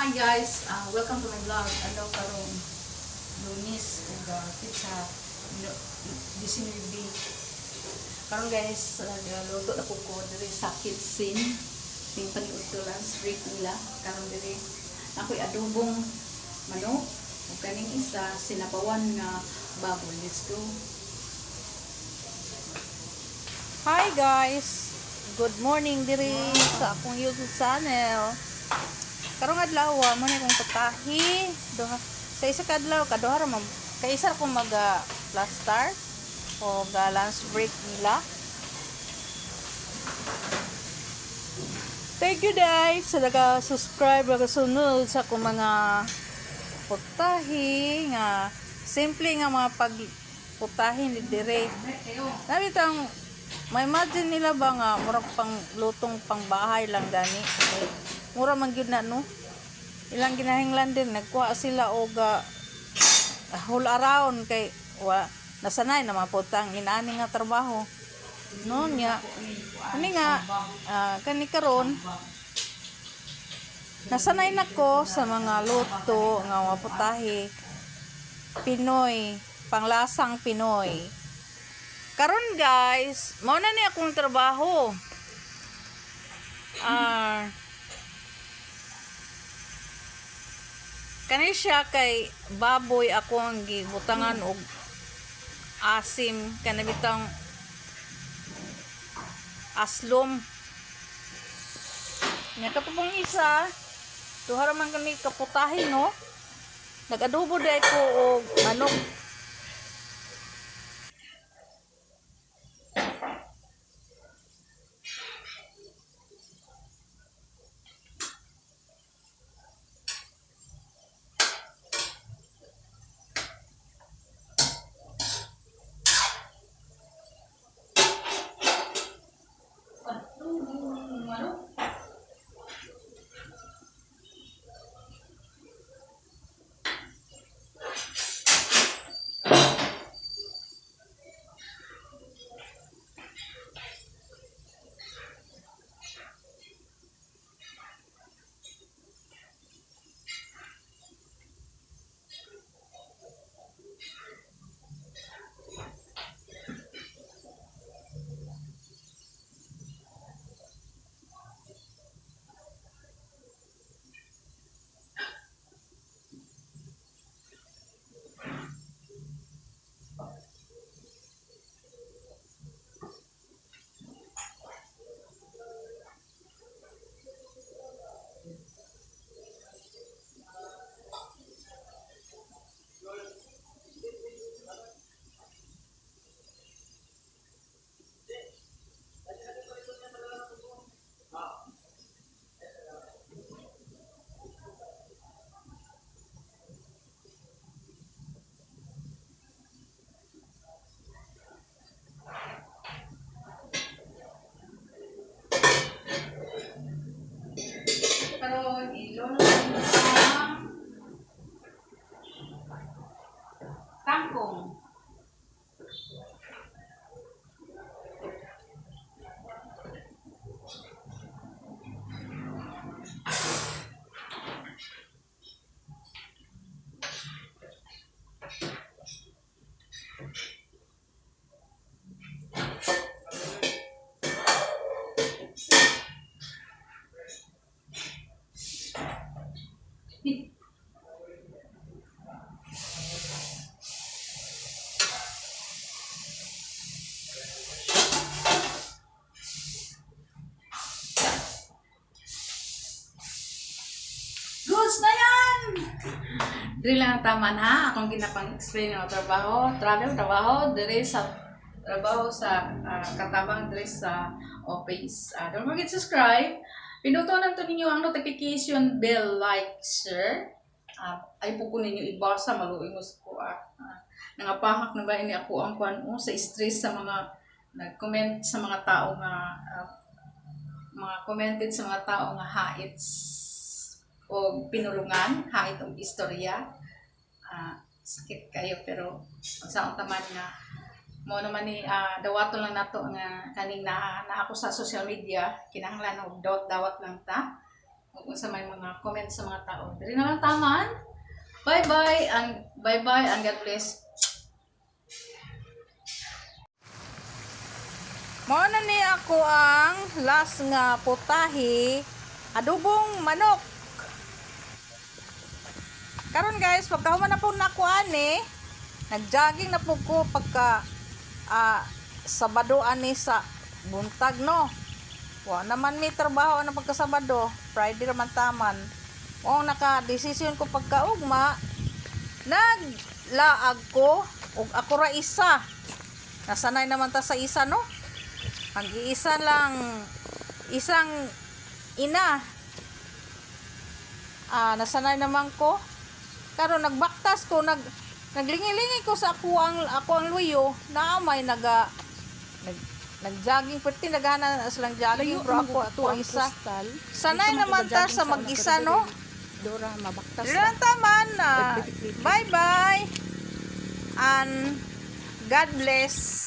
Hi guys, welcome to my vlog. Adlaw karon Lunes ug pizza Disney. Karon guys, luto na ko diri sa kitchen. Ting paniud to lang street nila. Karon diri ako'y adobong manok ug kaning isa sinabawan nga baboy. Let's go. Hi guys, good morning diri sa akong YouTube channel. Karong adlaw mo ni kong putahi duha sa isa ka adlaw kaduha ra man kay isa ko mag plaster o lunch break nila. Thank you guys sa naka-subscribe ug sunod sa akong mga putahi nga simple nga mga pagputahi ni dire. Nabi tang may imagine nila ba nga murag pang lutong pang bahay lang gani. Mura man gyud na no. Ilang ginahinglan din nagkuha sila og whole around kay nasanay na maputang inaani nga trabaho. No nya. Ani nga kani karon nasanay nako sa mga luto nga maputahi Pinoy, panglasang Pinoy. Karon guys, mao na ni akong trabaho. Kani siya kay baboy ako ang gibutangan og asim kana bitang aslom. Nya katubong isa, duha ra man kami kaputahin no. Nag-adobo day ko og manok. Karon ilolo sa kangkong. Goods na yan! Diri lang ang taman ha. Akong ginapang-explain ng trabaho. Trabaho. Diri sa trabaho sa katabang diri sa office. Don't forget to subscribe. Pinutunan to ninyo ang notification bell, like, share. Ay po ko ninyo ibasa. Maluingos ko. Nangapahak na ba ini ako ang sa stress sa mga nag-comment sa mga tao nga mga commented sa mga tao nga haits o pinulungan, hait og istorya. Sakit kayo pero sa taman nga mo naman ni dawato lang nato nga kaning na ako sa social media kinahanglan og dawat lang ta kung sa may mga comments sa mga tao. Diri na lang taman. Bye-bye and God bless. Mao na ni ako ang last nga putahe, adobong manok. Karon guys, pagkahuman na po nako ani, nagjogging na po ko pagka Sabado ani sa buntag no. Wa naman may trabaho ano pagka Sabado, Friday naman taman. O naka-desisyon ko pagkaugma, naglaag ko ug ako ra isa. Nasanay naman ta sa isa no. Ang iisa lang, isang ina. Nasanay naman ko. Karon nagbaktas ko, naglingi-lingi ko sa ako ang luyo, naamay nagjogging pati naghana silang jogging bro ako ang isa. Sanay naman ta sa mag-isa no. Dora mabaktas. Diyan taman na. Bye-bye. And God bless.